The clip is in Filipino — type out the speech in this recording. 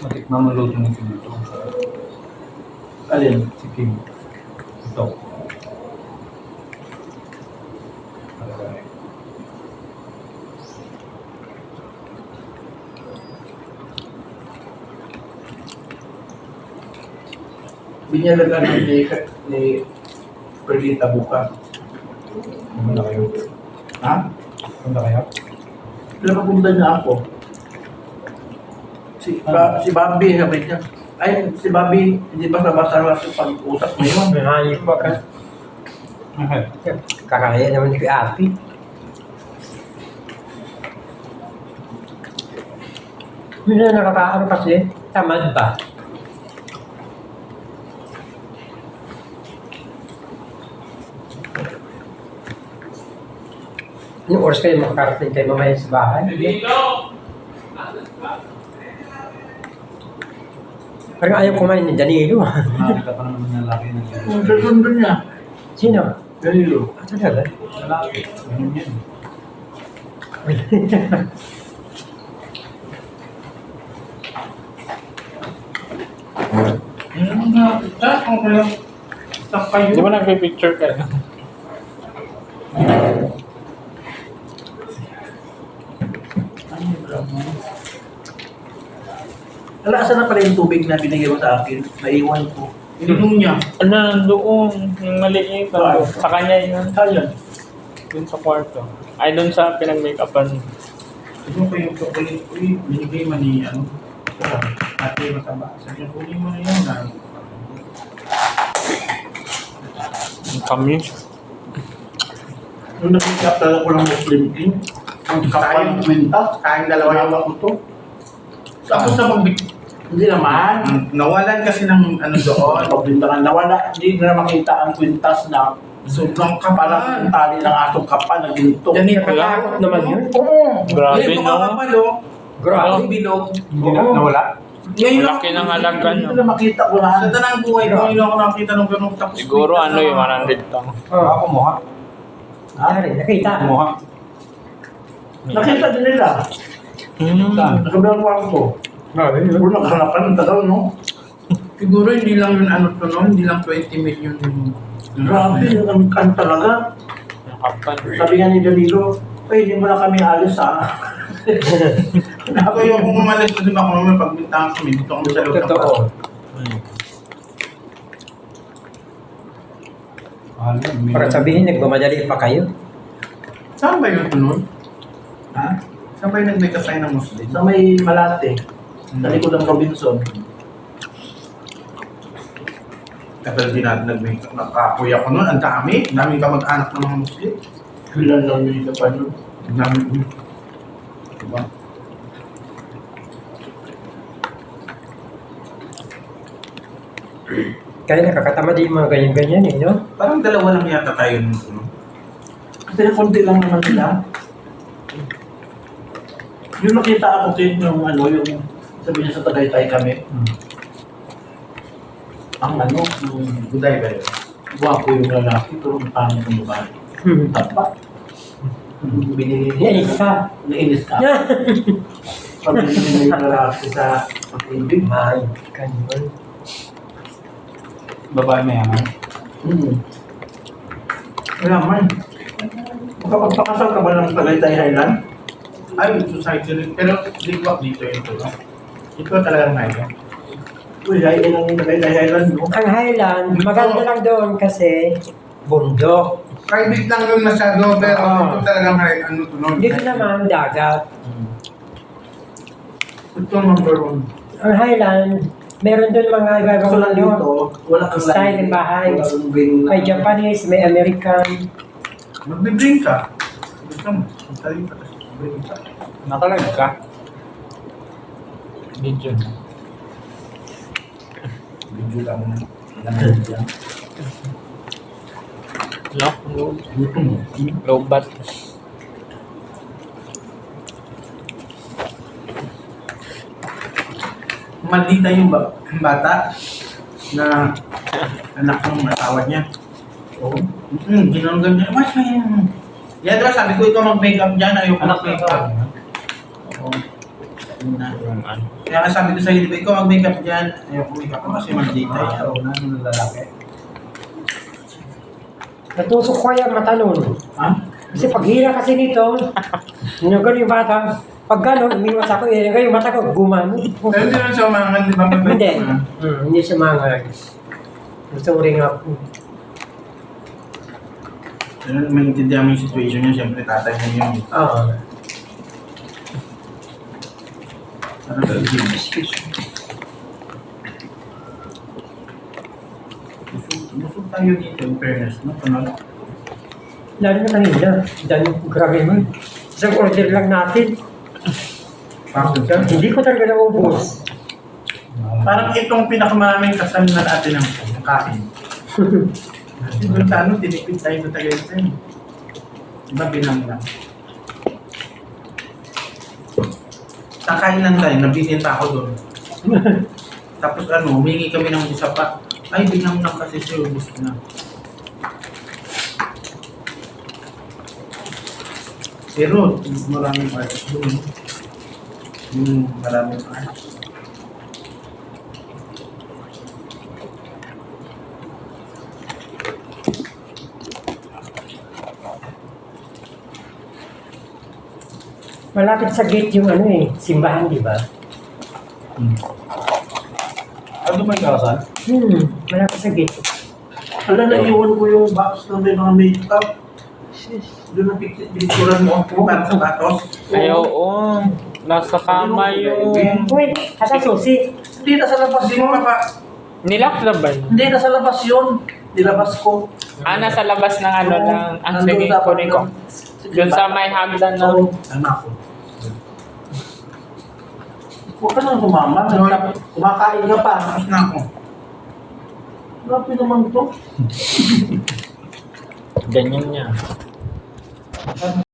Matikman mo luto ng Kim ito. Alin? Si Kim. Ito. Binyalagan ni Perdita buka. Kumanda kayo. Ha? Kumanda kayo? Pinapapunta niya ako. Si Bobby, sabi niya. Ay, si Bobby, hindi ba nabasa sa pag-usap ngayon? Nanganib ba ka? Okay. Kakaya naman ni Ate. Yun na nakakaano kasi, tamad ba? Yung oras kayo makakarating kayo mamaya sa bahay. Parang ayaw kumain ni Danilo. Nakakita pa naman ng lalaki ng Ang segundo niya. Sino? Danilo. Ah, talaga? lalaki. Ganun yan. Di ba nagpipicture ka? Ala, asan na pala yung tubig na binigay mo sa akin? Naiwan ko. Ininom niya. Ano, doon. Yung maliit. Sa kanya yun. Saan? Doon sa kwarto. Ay, doon sa pinag-make-upan. Ito pa yung chocolate ko eh. Binigay man ni ano. Ate mataba. Sabi niya, kunin mo na yun. Kami. Nung nakikap talaga ko ng Muslim King, ang kapal ng kwenta, Kain dalawa nawa ko to. Tapos na magbig... Hindi naman. Nawalan kasi ng ano doon. Pagbintangan, nawala, hindi na makita ang kwintas na Sobrang parang kapal. tali ng asong kapal na ginto. Ganito Nakatakot naman yun. Oo. Grabe, Ganito no? kakapal oh. Grabe. Ang bilog. Hindi na nawala? Ngayon lang. Malaki ng halaga Hindi nyo. ko na makita ko na. Sa tanang buhay ko, ngayon lang ako nakita ng ganung tapos. Siguro ano yung 100 tang. Oh, Ako kumuha. Ari, nakita. Kumuha. Nakita din nila. Hmm. Nakabilang kwarto. Grabe yun. Puro nakahanapan ng tagal, no? Siguro hindi lang yun ano to noon, hindi lang 20 million yung... Grabe, ang talaga. Nakapal. Sabi nga ni Danilo, pwede mo na kami alis ha. Ako yung kung umalis kasi baka naman pagbintangan kami, dito kami sa loob ng Totoo. kwarto. Mahal yun. Para sabihin, nagmamadali pa kayo. Saan ba yun noon? Ha? Saan ba yung nag-make up tayo ng Muslim? Sa may Malate, sa likod ng Robinson. Tagal din natin nag-make up. Nakakuy ako noon, ang dami. Ang daming kamag-anak ng mga Muslim. Ilan lang yung ito pa nun. Ang dami. Diba? Kaya nakakatamad yung mga ganyan-ganyan eh, no? Parang dalawa lang yata tayo nung ano. Kasi konti lang naman sila. Yung nakita ako din yung ano, yung sabi niya sa Tagaytay kami. Ang ano, yung Buday ba yun? guwapo yung lalaki, pero ang pangit ng babae. Tapa. Binili Nainis ka. Nainis ka. Pag binili yung lalaki sa pag-ibig. My God. Babae mayaman. Wala man. Makapagpakasal ka ba ng Tagaytay Highland? Ay, society rin. Pero liwak dito ito. No? Ito talagang ngayon. Uy, dahil ng Tagaytay Highland, no? Ang Highland, maganda lang doon kasi bundok. Private lang doon masyado, pero ito talagang ngayon. Ano to noon? Dito naman, dagat. Ito number one. Ang Highland, meron doon mga Kaso ibang lang dito, wala kang style ng bahay. Walang wing na- May Japanese, may American. Magbe-bring ka. Gusto mo. Magtalim ka. Bring ka. Nakalag ka? Video. Video lang mo. No? Low bat. Maldita yung bata na anak ng asawa niya. Oo. Ginanggan niya. Mas may... Yan diba sabi ko ito mag-make up dyan. Ayoko Anak mag-make ko up. Oo. Na. Yung ano. Kaya nga sabi ko sa hindi ko mag-makeup dyan. Ayoko make-up ko kasi mag-data yan. Oo, ng lalaki. Natusok ko yung mata nun. Ha? Kasi paghira kasi nito, yung gano'n yung bata, pag gano'n, umiwas ako, yung gano'n yung mata ko, gumano. Pero hindi naman siya umangan, di ba? Hindi. Hindi siya mga gusto ko rin ako. Pero maintindihan mo yung situation niya, siyempre tatay mo yun. Oo. Ano ba yun? Busog tayo dito, in fairness, no? Ano? Lalo na kanina. Dahil grabe mo. Isang order lang natin. Hindi ko talaga naubos. Parang itong pinakamaraming kasal na natin ng kain. Doon sa ano, tinipid tayo sa Tagaytay. Diba bilang lang? Nakain lang tayo, nabilin pa ako doon. Tapos ano, humingi kami ng isa pa. Ay, bilang lang kasi siya, ubus na. Pero, maraming artist doon. Maraming artist. Malapit sa gate yung ano eh, simbahan, di ba? Ano ba yung karasan? Malapit sa gate. Ala, naiwan ko yung box na may mga makeup. Doon ang picturean mo ako para sa batos. Ay, oo. Nasa kama yung... Wait, asa susi? Hindi na sa labas Hindi mo yun. pa Nilaklaban. Hindi na sa labas yun. Nilabas ko. Nasa labas ng ano lang. Ang Nandun sige, sa kunin ko. Doon sa may hagdan na. Oo. anak ko. Huwag ka nang sumama. Kumakain ka pa. Tapos na ako. Grabe naman to. Ganyan niya.